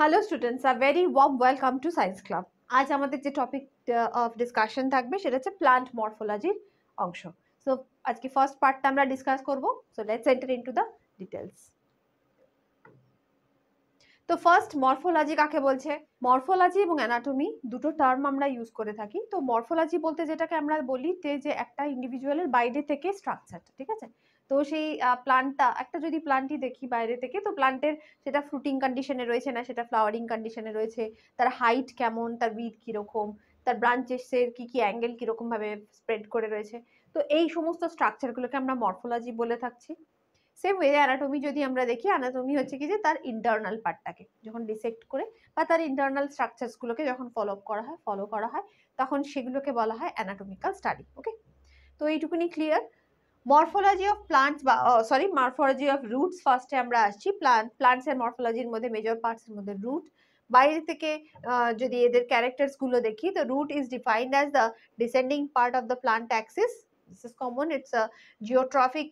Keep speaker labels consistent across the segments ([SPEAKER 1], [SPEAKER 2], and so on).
[SPEAKER 1] Hello students, a very warm welcome to science club. আজ আমাদের যে টপিক অফ ডিসকাশন থাকবে সেটা হচ্ছে প্লান্ট মরফোলজির অংশ। সো আজকে ফার্স্ট পার্টটা আমরা ডিসকাস করব। So let's enter into the details. তো ফার্স্ট মরফোলজি কাকে বলছে? মরফোলজি এবং অ্যানাটমি দুটো টার্ম আমরা ইউজ করে থাকি। তো মরফোলজি বলতে যেটাকে আমরা বলি যে একটা ইন্ডিভিজুয়ালের বাইরে থেকে স্ট্রাকচারটা, ঠিক আছে? তো সেই প্লান্টটা, একটা যদি প্লান্টই দেখি বাইরে থেকে, তো প্লান্টের সেটা ফ্রুটিং কন্ডিশনে রয়েছে না সেটা ফ্লাওয়ারিং কন্ডিশনে রয়েছে, তার হাইট কেমন, তার উইডথ কিরকম, তার ব্রাঞ্চেসের কি অ্যাঙ্গেল কিরকম ভাবে স্প্রেড করে রয়েছে, তো এই সমস্ত স্ট্রাকচারগুলোকে আমরা মরফোলজি বলে থাকছি। সেম ওয়ে অ্যানাটমি যদি আমরা দেখি, অ্যানাটমি হচ্ছে কি যে তার ইন্টারনাল পার্টটাকে যখন ডিসেক্ট করে বা তার ইন্টারনাল স্ট্রাকচারস গুলোকে যখন ফলো করা হয় তখন সেগুলোকে বলা হয় অ্যানাটমিক্যাল স্টাডি। ওকে, তো এইটুকুনি ক্লিয়ার। মরফোলজি অফ প্লান্টস বা মরফোলজি অফ রুটস ফার্স্টে আমরা আসছি। প্লান্টস এর মরফোলজির মধ্যে মেজর পার্টস এর মধ্যে রুট। বাইরে থেকে যদি এদের ক্যারেক্টার্স গুলো দেখি, তো root is defined as the descending part of the plant axis. This is common, it's a geotrophic,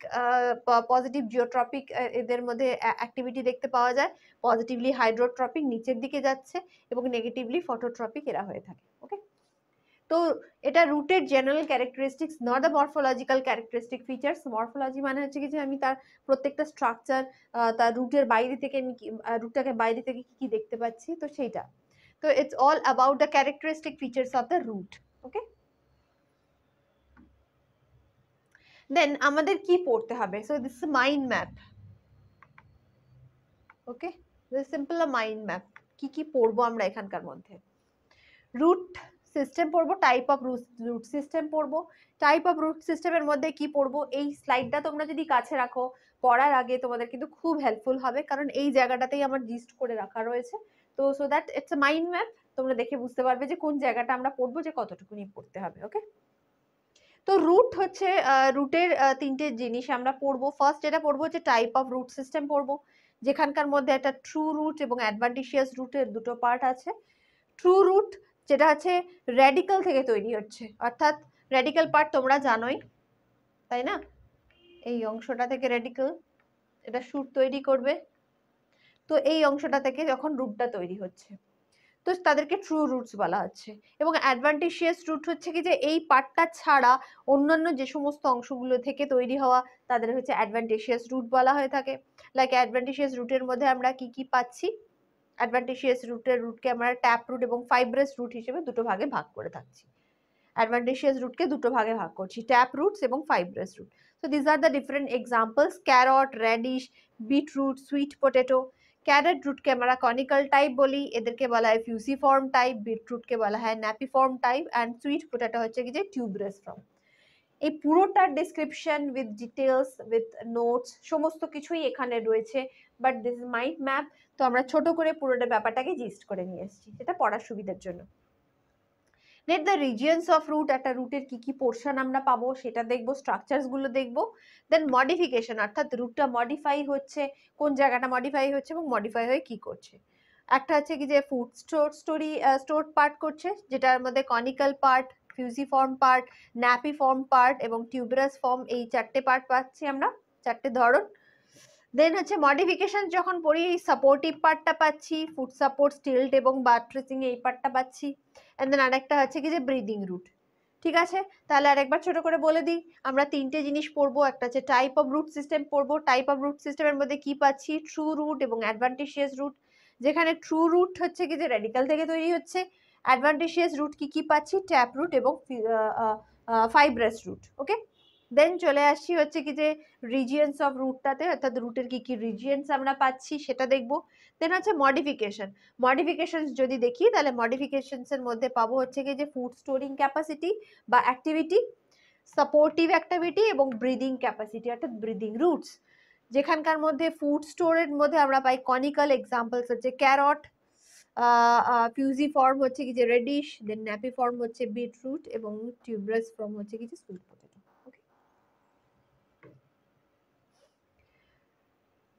[SPEAKER 1] positive geotropic এদের মধ্যে অ্যাক্টিভিটি দেখতে পাওয়া যায়। পজিটিভলি হাইড্রোট্রপিক নিচের দিকে যাচ্ছে এবং নেগেটিভলি ফটোট্রপিক এরা হয়ে থাকে। ওকে, তো এটা রুটের general characteristics, not the morphological characteristic features. Morphology মানে হচ্ছে কি যে আমি তার প্রত্যেকটা স্ট্রাকচার, তার রুটের বাইরে থেকে আমি রুটটাকে বাইরে থেকে কি কি দেখতে পাচ্ছি, তো সেইটা। তো it's all about the characteristic features of the root. Okay, then আমাদের কি পড়তে হবে? So this is mind map. Okay, this simple a mind map. কি কি পড়বো আমরা এখানকার মধ্যে? রুট সিস্টেম পড়বো, টাইপ অফ রুট সিস্টেম পড়বো। টাইপ অফ রুট সিস্টেমের মধ্যে কি পড়বো? এই স্লাইডটা তোমরা যদি কাছে রাখো পড়ার আগে তোমাদের কিন্তু খুব হেল্পফুল হবে, কারণ এই জায়গাটাতেই আমার জিস্ট করে রাখা রয়েছে। তো so that it's a mind map, তোমরা দেখে বুঝতে পারবে যে কোন জায়গাটা আমরা পড়বো, যে কতটুকুনি পড়তে হবে। ওকে, তো রুট হচ্ছে রুটের তিনটে জিনিস আমরা পড়বো। ফার্স্ট যেটা পড়বো হচ্ছে টাইপ অফ রুট সিস্টেম পড়বো, যেখানকার মধ্যে একটা ট্রু রুট এবং অ্যাডভান্টিশিয়াস রুটের দুটো পার্ট আছে। ট্রু রুট যেটা হচ্ছে রেডিক্যাল থেকে তৈরি হচ্ছে, অর্থাৎ রেডিক্যাল পার্ট তোমরা জানোই, তাই না? এই অংশটা থেকে রেডিক্যাল, এটা শুট তৈরি করবে। তো এই অংশটা থেকে যখন রুটটা তৈরি হচ্ছে, তো তাদেরকে ট্রু রুটস বলা হচ্ছে। এবং অ্যাডভান্টিশিয়াস রুট হচ্ছে কি যে এই পার্টটা ছাড়া অন্যান্য যে সমস্ত অংশগুলো থেকে তৈরি হওয়া, তাদের হচ্ছে অ্যাডভান্টিশিয়াস রুট বলা হয়ে থাকে। লাইক অ্যাডভান্টিশিয়াস রুটের মধ্যে আমরা কি কি পাচ্ছি? অ্যাডভান্টিশিয়াস রুটকে আমরা ট্যাপ রুট এবং ফাইব্রাস রুট হিসেবে দুটো ভাগে ভাগ করে থাকছি। অ্যাডভান্টিশিয়াস রুটকে দুটো ভাগে ভাগ করছি, ট্যাপ রুটস এবং fibrous root. So this are the different examples: carrot, radish, beetroot, sweet potato. Carrot রুটকে আমরা কনিক্যাল টাইপ বলি, এদেরকে বলা হয় ফিউসিফর্ম টাইপ। বিটরুটকে বলা হয় napiform type, and sweet potato হচ্ছে কি যে টিউবরাস ফর্ম। এই পুরোটার description with details with notes সমস্ত কিছুই এখানে রয়েছে, but this is mind map. তো আমরা ছোট করে পুরোটা ব্যাপারটাকে জিস্ট করে নিয়ে এসেছি, সেটা পড়ার সুবিধার জন্য। Net the regions of root, একটা রুটের কি কি পোর্শন আমরা পাবো সেটা দেখবো, স্ট্রাকচারস গুলো দেখবো। দেন মডিফিকেশন, অর্থাৎ রুটটা মডিফাই হচ্ছে, কোন জায়গাটা মডিফাই হচ্ছে এবং মডিফাই হয়ে কি করছে। একটা হচ্ছে কি যে ফুড স্টোর পার্ট করছে, যেটার মধ্যে কনিক্যাল পার্ট, ফিউজিফর্ম পার্ট, ন্যাপিফর্ম পার্ট এবং টিউবারাস ফর্ম, এই চারটে পার্ট পাচ্ছি আমরা, চারটে ধরন। দেন হচ্ছে মডিফিকেশন যখন পড়ি, এই সাপোর্টিভ পার্টটা পাচ্ছি, ফুড সাপোর্ট, স্টিল্ট এবং বাট্রেসিং, এই পার্টটা পাচ্ছি। এন্ড দেন আরেকটা হচ্ছে কি যে ব্রিদিং রুট। ঠিক আছে, তাহলে আরেকবার ছোট করে বলে দিই, আমরা তিনটে জিনিস পড়বো। একটা হচ্ছে টাইপ অফ রুট সিস্টেম পড়বো। টাইপ অফ রুট সিস্টেমের মধ্যে কি পাচ্ছি? ট্রু রুট এবং অ্যাডভান্টিশিয়াস রুট। যেখানে ট্রু রুট হচ্ছে কি যে রেডিক্যাল থেকে তৈরি হচ্ছে, অ্যাডভান্টিশিয়াস রুট কি কি পাচ্ছি? ট্যাপ রুট এবং ফাইব্রাস রুট। ওকে, দেন চলে আসছি হচ্ছে কি যে রিজিয়ন্স অফ রুটটাতে, অর্থাৎ রুটের কি কি রিজিয়ন্স আমরা পাচ্ছি সেটা দেখবো। দেন হচ্ছে মডিফিকেশন। মডিফিকেশন যদি দেখি তাহলে মডিফিকেশনস এর মধ্যে পাবো হচ্ছে কি যে ফুড স্টোরিং ক্যাপাসিটি বা অ্যাক্টিভিটি, সাপোর্টিভ অ্যাক্টিভিটি এবং ব্রিদিং ক্যাপাসিটি, অর্থাৎ ব্রিদিং রুটস। যেখানকার মধ্যে ফুড স্টোরের মধ্যে আমরা পাই কনিক্যাল, এক্সাম্পলস হচ্ছে ক্যারট, ফিউজিফর্ম হচ্ছে কি যে রেডিশ, দেন ন্যাপিফর্ম হচ্ছে বিটরুট এবং টিউবারাস ফর্ম হচ্ছে কি যে sweet potato.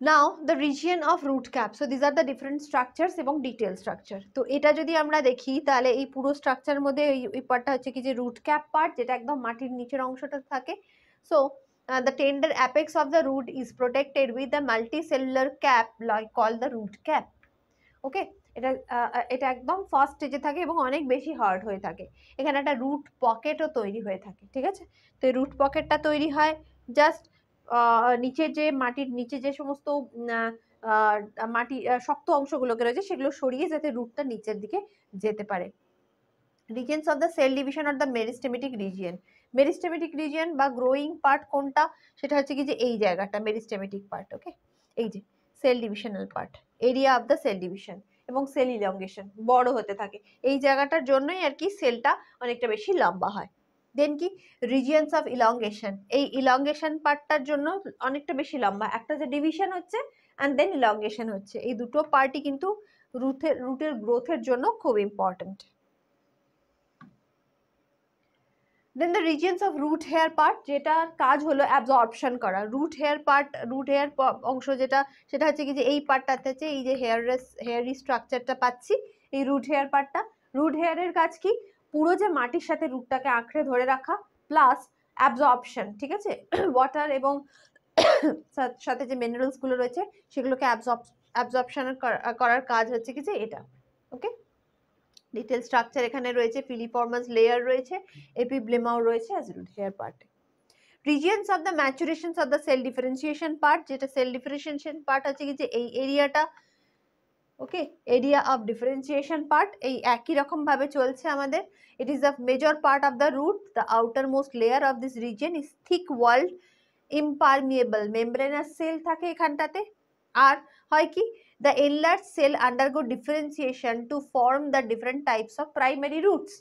[SPEAKER 1] Now the region of root cap. So these are the different structures এবং detail structure. তো এটা যদি আমরা দেখি তাহলে এই পুরো স্ট্রাকচার মধ্যে এই পার্টটা হচ্ছে কি যে root cap part, যেটা একদম মাটির নিচের অংশটা থাকে। So the tender apex of the root is protected with a multicellular cap like called the root cap. ওকে, এটা এটা একদম ফার্স্ট স্টেজে থাকে এবং অনেক বেশি হার্ড হয়ে থাকে। এখানে একটা রুট পকেটও তৈরি হয়ে থাকে, ঠিক আছে? তো এই রুট পকেটটা তৈরি হয় জাস্ট নিচে যে মাটির নিচে যে সমস্ত মাটি শক্ত অংশগুলোকে রয়েছে সেগুলো সরিয়ে যাতে রুটটা নিচের দিকে যেতে পারে। Reasons of the cell division or the meristematic region. Meristematic region বা গ্রোয়িং পার্ট কোনটা, সেটা হচ্ছে কি যে এই জায়গাটা মেরিস্টেমেটিক পার্ট। ওকে, এই যে cell divisional part, area of the cell division এবং সেল ইলংগেশন বড় হতে থাকে এই জায়গাটার জন্যই আর কি সেলটা অনেকটা বেশি লম্বা হয়। দেন কি রিজিয়নস অফ ইলংগেশন, এই ইলংগেশন পার্টটার জন্য অনেকটা বেশি লম্বা, একটা যে ডিভিশন হচ্ছে অ্যান্ড দেন ইলংগেশন হচ্ছে, এই দুটো পার্টই কিন্তু রুটের গ্রোথের জন্য খুব important. Then the regions of root hair part, যেটার কাজ হলো অ্যাবজর্পশন করা। Root hair part, root hair অংশ যেটা, সেটা হচ্ছে কি যে এই পার্টটাতে হচ্ছে এই যে হেয়ারি স্ট্রাকচারটা পাচ্ছি, এই রুট হেয়ার পার্টটা। রুট হেয়ারের কাজ কি, পুরো যে মাটির সাথে রুটটাকে আঁকড়ে ধরে রাখা প্লাস অ্যাবজর্পশন, ঠিক আছে? ওয়াটার এবং সাথে যে মিনারেলস গুলো রয়েছে সেগুলোকে অ্যাবজর্পশন করার কাজ হচ্ছে কি যে এটা। ওকে, ডিটেল স্ট্রাকচার এখানে রয়েছে, ফিলিফর্মাস লেয়ার রয়েছে, এপিব্লেমাও রয়েছে অ্যাজ রুট হেয়ার পার্টে। Regions of the maturations of the cell differentiation part, যেটা সেল ডিফারেন্সিয়েশন পার্ট হচ্ছে কি যে এই এরিয়াটা। Okay, area of differentiation part এই একই রকম ভাবে চলছে আমাদের। It is the major part of the root, the outermost layer of this region is thick walled impermeable membranous cell থাকে এখানটাতে। আর হয় কি, the enlarged cell undergo differentiation to form the different types of primary roots,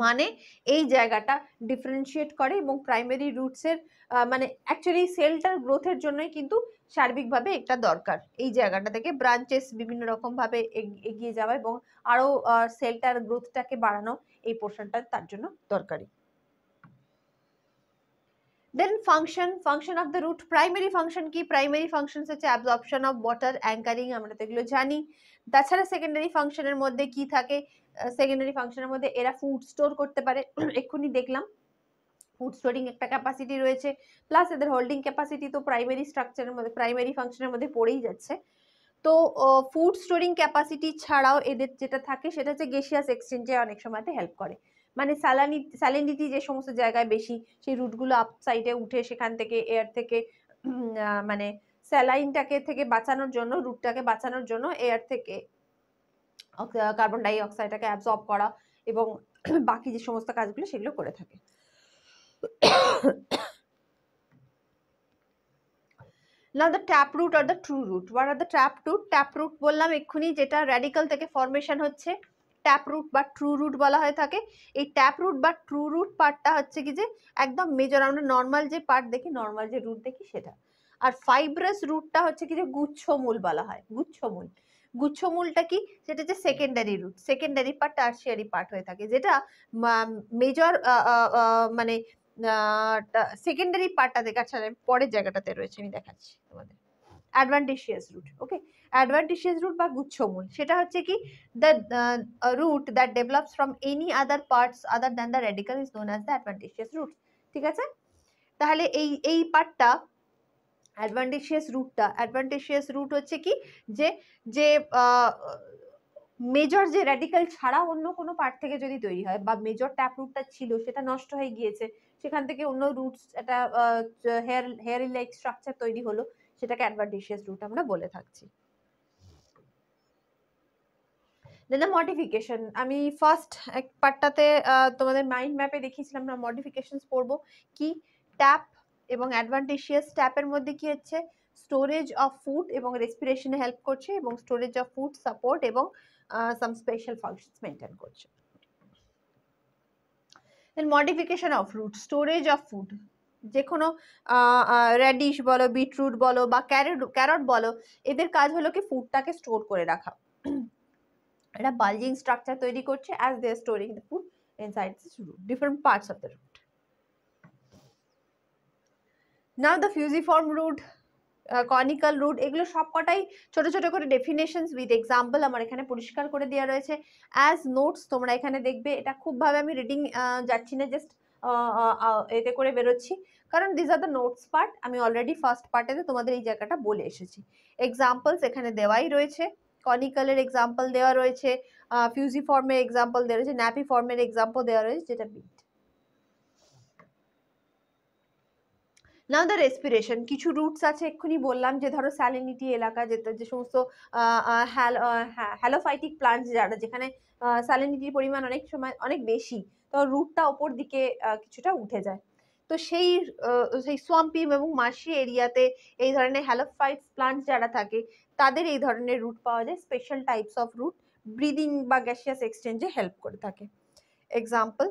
[SPEAKER 1] মানে এই জায়গাটা differentiate করে এবং primary roots এর মানে অ্যাকচুয়ালি সেলটার গ্রোথের জন্যই কিন্তু সার্বিকভাবে একটা দরকার, এই জায়গাটা থেকে ব্রাঞ্চেস বিভিন্ন রকম ভাবে এগিয়ে যাওয়া এবং আরো সেলটার গ্রোথটাকে বাড়ানো, এই পোর্শনটা তার জন্য দরকারি। Then function of the root, primary function কি, প্রাইমারি ফাংশন হচ্ছে অ্যাবজর্পশন অফ ওয়াটার, অ্যাঙ্কারিং, আমরা তো এগুলো জানি। তাছাড়া সেকেন্ডারি ফাংশনের মধ্যে কি থাকে, সেকেন্ডারি ফাংশনের মধ্যে এরা ফুড স্টোর করতে পারে, এক্ষুনি দেখলাম ফুড স্টোরিং একটা ক্যাপাসিটি রয়েছে, প্লাস এদের হোল্ডিং ক্যাপাসিটি তো প্রাইমারি স্ট্রাকচারের মধ্যে প্রাইমারি ফাংশনের মধ্যে পড়েই যাচ্ছে। তো ফুড স্টোরিং ক্যাপাসিটি ছাড়াও এদের যেটা থাকে সেটা হচ্ছে গ্যাসিয়াস এক্সচেঞ্জে অনেক সময়তে হেল্প করে, মানে স্যালিনিটি যে সমস্ত জায়গায় বেশি সেই রুটগুলো আপ সাইডে উঠে সেখান থেকে এয়ার থেকে মানে স্যালাইনটাকে থেকে বাঁচানোর জন্য, রুটটাকে বাঁচানোর জন্য এয়ার থেকে কার্বন ডাই অক্সাইডটাকে অ্যাবজর্ব করা এবং বাকি যে সমস্ত কাজগুলো সেগুলো করে থাকে। Now the tap root or the true root. What are the tap root? Tap root বললাম এক্ষুনি, যেটা র্যাডিক্যাল থেকে ফর্মেশন হচ্ছে, ট্যাপ রুট বা ট্রু রুট বলা হয়ে থাকে। এই ট্যাপ রুট বা ট্রু রুট পার্টটা হচ্ছে কি যে একদম মেজর, আমরা নর্মাল যে পার্ট দেখি, নর্মাল যে রুট দেখি সেটা। আর ফাইব্রাস রুটটা হচ্ছে কি যে গুচ্ছমূল বলা হয়, গুচ্ছমূল। গুচ্ছমূলটা কি, সেটা হচ্ছে secondary root, secondary part tertiary part হয়ে থাকে, যেটা মেজর মানে সেকেন্ডারি পার্টটা দেখাচ্ছে পরের জায়গাটাতে রয়েছে, আমি দেখাচ্ছি তোমাদের। অ্যাডভান্টেশিয়াস রুট, ওকে, অ্যাডভান্টেশিয়াস রুট বা গুচ্ছমূল, সেটা হচ্ছে কি the root that develops from any other parts other than the radical is known as the adventitious root. ঠিক আছে, তাহলে এই পার্টটা অ্যাডভান্টেশিয়াস রুট হচ্ছে কি যে যে মেজর যে র্যাডিক্যাল ছাড়া অন্য কোনো পার্ট থেকে যদি তৈরি হয়, বা মেজর ট্যাপ রুটটা ছিল সেটা নষ্ট হয়ে গিয়েছে, সেখান থেকে অন্য রুটস একটা হেয়ারি লাইক স্ট্রাকচার তৈরি হলো, সেটাকে অ্যাডভান্টেশিয়াস রুট আমরা বলে থাকছি। দেন দ্য মডিফিকেশন, আমি ফার্স্ট এক পার্টটাতে তোমাদের মাইন্ড ম্যাপে দেখিয়েছিলাম আমরা মডিফিকেশনস পড়বো কি। ট্যাপ এবং অ্যাডভান্টেশিয়াস, ট্যাপের মধ্যে কি হচ্ছে, স্টোরেজ অফ ফুড এবং রেসপিরেশনে হেল্প করছে, এবং স্টোরেজ অফ ফুড সাপোর্ট এবং সাম স্পেশাল ফাংশনস মেইনটেইন করছে। Then modification of root, storage of food, যে কোনো র্যাডিশ বলো, বিটরুট বলো বা ক্যারট বলো, এদের কাজ হলো কি ফুডটাকে স্টোর করে রাখা, এটা বালজিং স্ট্রাকচার তৈরি করছে as they are storing the food inside this root, different parts of the root. Now the fusiform root, conical root, এগুলো সবকটাই ছোট ছোট করে ডেফিনেশনস উইথ এক্সাম্পল আমার এখানে পরিষ্কার করে দেওয়া রয়েছে অ্যাজ নোটস, তোমরা এখানে দেখবে। এটা খুব ভাবে আমি রিডিং যাচ্ছি না, জাস্ট এতে করে বেরোচ্ছি, কারণ this are the notes part, আমি অলরেডি ফার্স্ট পার্টে তোমাদের এই জায়গাটা বলে এসেছি। এক্সাম্পলস এখানে দেওয়াই রয়েছে, কনিক্যালের এক্সাম্পল দেওয়া রয়েছে, ফিউজিফর্মের এক্সাম্পল দেওয়া রয়েছে, ন্যাপিফর্মের এক্সাম্পল দেওয়া রয়েছে, যেটা বিট। নাও দ্য রেসপিরেশন, কিছু রুটস আছে এক্ষুনি বললাম যে ধরো স্যালিনিটি এলাকা, যে সমস্ত হ্যালোফাইটিক প্লান্টস যারা, যেখানে স্যালিনিটির পরিমাণ অনেক সময় অনেক বেশি, তো রুটটা ওপর দিকে কিছুটা উঠে যায়। তো সেই সোয়াম্পি এবং মার্শি এরিয়াতে এই ধরনের হ্যালোফাইটস প্লান্টস যারা থাকে তাদের এই ধরনের রুট পাওয়া যায়। Special types of root breathing বা গ্যাসিয়াস এক্সচেঞ্জে হেল্প করে থাকে। Example,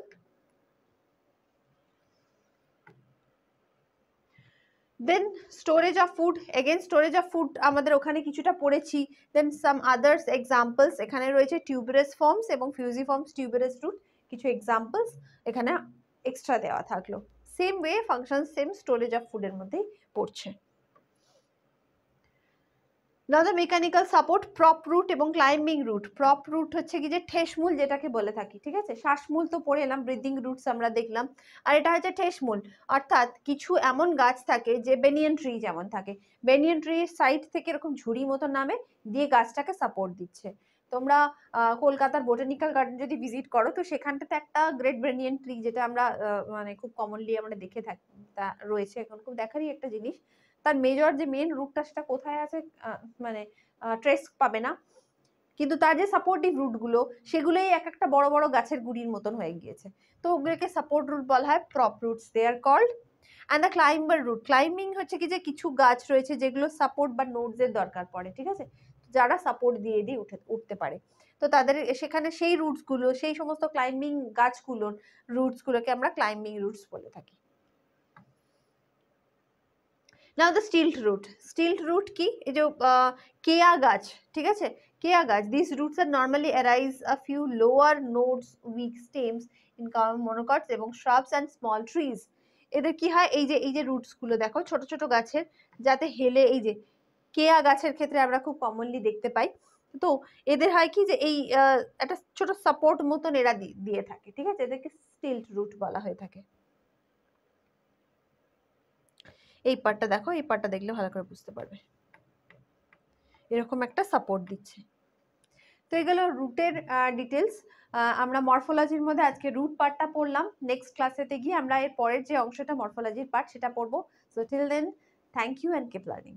[SPEAKER 1] then storage of food, again storage of food আমাদের ওখানে কিছুটা পড়েছি। দেন সাম আদার্স এক্সাম্পলস এখানে রয়েছে, টিউবারাস ফর্মস এবং ফিউজিফর্মস টিউবারাস রুট, কিছু এক্সাম্পলস এখানে এক্সট্রা দেওয়া থাকলো। Same way function same storage of ফুডের মধ্যেই পড়ছে। Now the mechanical support, prop root এবং ক্লাইম্বিং রুট। প্রপ রুট হচ্ছে কি যে ঠেসমূল যেটাকে বলে থাকি, ঠিক আছে, শ্বাসমূল তো পড়ে এলাম, ব্রিদিং রুটস আমরা দেখলাম, আর এটা হচ্ছে ঠেসমূল। অর্থাৎ কিছু এমন গাছ থাকে যে বেনিয়ান ট্রি যেমন থাকে, বেনিয়ান ট্রির সাইড থেকে এরকম ঝুড়ি মতো নামে দিয়ে গাছটাকে সাপোর্ট দিচ্ছে। তোমরা কলকাতার বোটানিক্যাল গার্ডেন যদি ভিজিট করো তো সেখানটাতে একটা গ্রেট বেনিয়ান ট্রি, যেটা আমরা মানে খুব কমনলি আমরা দেখে থাকি, তা রয়েছে এখন, খুব দেখারই একটা জিনিস। তার মেজর যে মেন রুটটা সেটা কোথায় আছে মানে ট্রেস পাবে না, কিন্তু তার যে সাপোর্টিভ রুট গুলো সেগুলোই এক একটা বড় বড় গাছের গুড়ির মতন হয়ে গিয়েছে, তো ওগুলোকে সাপোর্ট রুট বলা হয়, prop roots they are called. And the climber root, climbing হচ্ছে কি যে কিছু গাছ রয়েছে যেগুলো সাপোর্ট বা নোডস এর দরকার পড়ে, ঠিক আছে, যারা সাপোর্ট দিয়ে দিয়ে উঠতে পারে, তো তাদের সেখানে সেই রুটস গুলো, সেই সমস্ত ক্লাইম্বিং গাছগুলোর রুটস গুলোকে আমরা ক্লাইম্বিং রুটস বলে থাকি। Now the stilt root, stilt root কি, এই যে কেয়া গাছ, ঠিক আছে, কেয়া গাছ, this roots are normally arise a few lower nodes weak stems in common monocots এবং শ্রাবস অ্যান্ড স্মল ট্রিজ। এদের কি হয়, এই যে রুটস গুলো দেখো ছোট ছোট গাছের, যাতে হেলে, এই যে কেয়া গাছের ক্ষেত্রে আমরা খুব কমনলি দেখতে পাই, তো এদের হয় কি যে এই একটা ছোট সাপোর্ট মতন এরা দিয়ে থাকে, ঠিক আছে, এদেরকে স্টিল্ট রুট বলা হয়ে থাকে। এই পার্টটা দেখো, এই পার্টটা দেখলে ভালো করে বুঝতে পারবে, এরকম একটা সাপোর্ট দিচ্ছে। তো এগুলো রুটের ডিটেলস। আমরা মরফোলজির মধ্যে আজকে রুট পার্টটা পড়লাম, নেক্সট ক্লাসেতে গিয়ে আমরা এর পরের যে অংশটা মরফোলজির পার্ট সেটা পড়বো। So till then, thank you and keep learning.